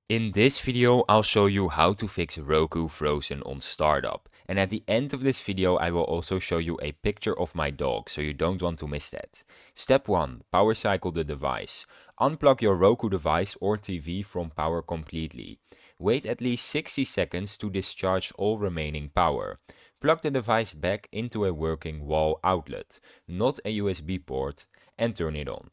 In this video, I'll show you how to fix Roku frozen on startup. And at the end of this video, I will also show you a picture of my dog, so you don't want to miss that. Step 1. Power cycle the device. Unplug your Roku device or TV from power completely. Wait at least 60 seconds to discharge all remaining power. Plug the device back into a working wall outlet, not a USB port, and turn it on.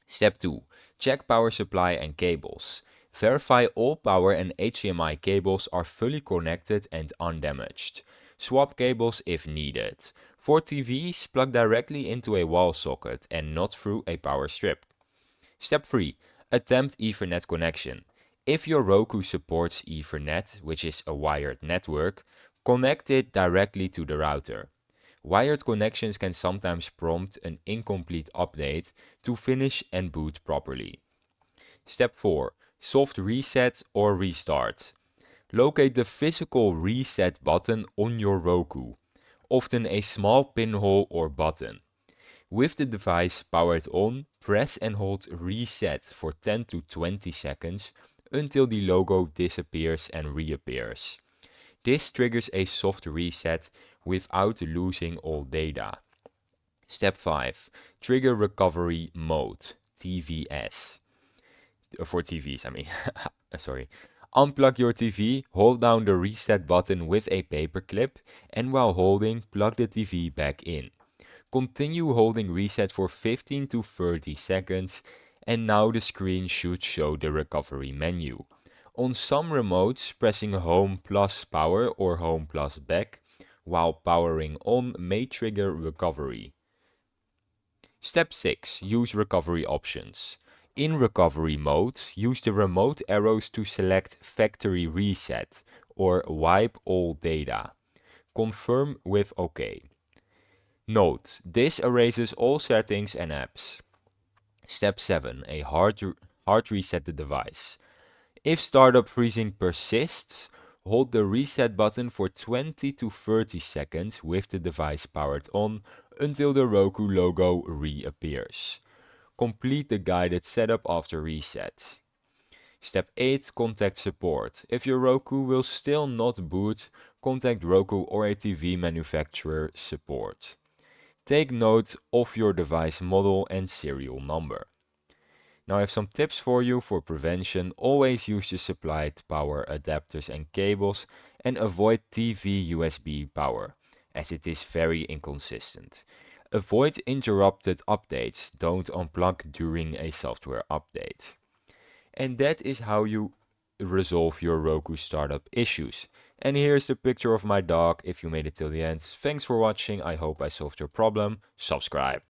Step 2. Check power supply and cables. Verify all power and HDMI cables are fully connected and undamaged. Swap cables if needed. For TVs, plug directly into a wall socket and not through a power strip. Step 3. Attempt Ethernet connection. If your Roku supports Ethernet, which is a wired network, connect it directly to the router. Wired connections can sometimes prompt an incomplete update to finish and boot properly. Step 4. Soft reset or restart. Locate the physical reset button on your Roku, often a small pinhole or button. With the device powered on, press and hold reset for 10 to 20 seconds until the logo disappears and reappears. This triggers a soft reset without losing all data. Step 5. Trigger recovery mode, TVS. For TVs, I mean. Sorry. Unplug your TV, hold down the reset button with a paper clip, and while holding, plug the TV back in. Continue holding reset for 15 to 30 seconds, and now the screen should show the recovery menu. On some remotes, pressing home plus power or home plus back while powering on may trigger recovery. Step 6. Use recovery options. In recovery mode, use the remote arrows to select factory reset or wipe all data. Confirm with OK. Note, this erases all settings and apps. Step 7. A hard reset the device. If startup freezing persists, hold the reset button for 20 to 30 seconds with the device powered on until the Roku logo reappears. Complete the guided setup after reset. Step 8. Contact support. If your Roku will still not boot, contact Roku or a TV manufacturer support. Take note of your device model and serial number. Now I have some tips for you for prevention. Always use the supplied power adapters and cables and avoid TV USB power, as it is very inconsistent. Avoid interrupted updates. Don't unplug during a software update. And that is how you resolve your Roku startup issues. And here's the picture of my dog if you made it till the end. Thanks for watching. I hope I solved your problem. Subscribe.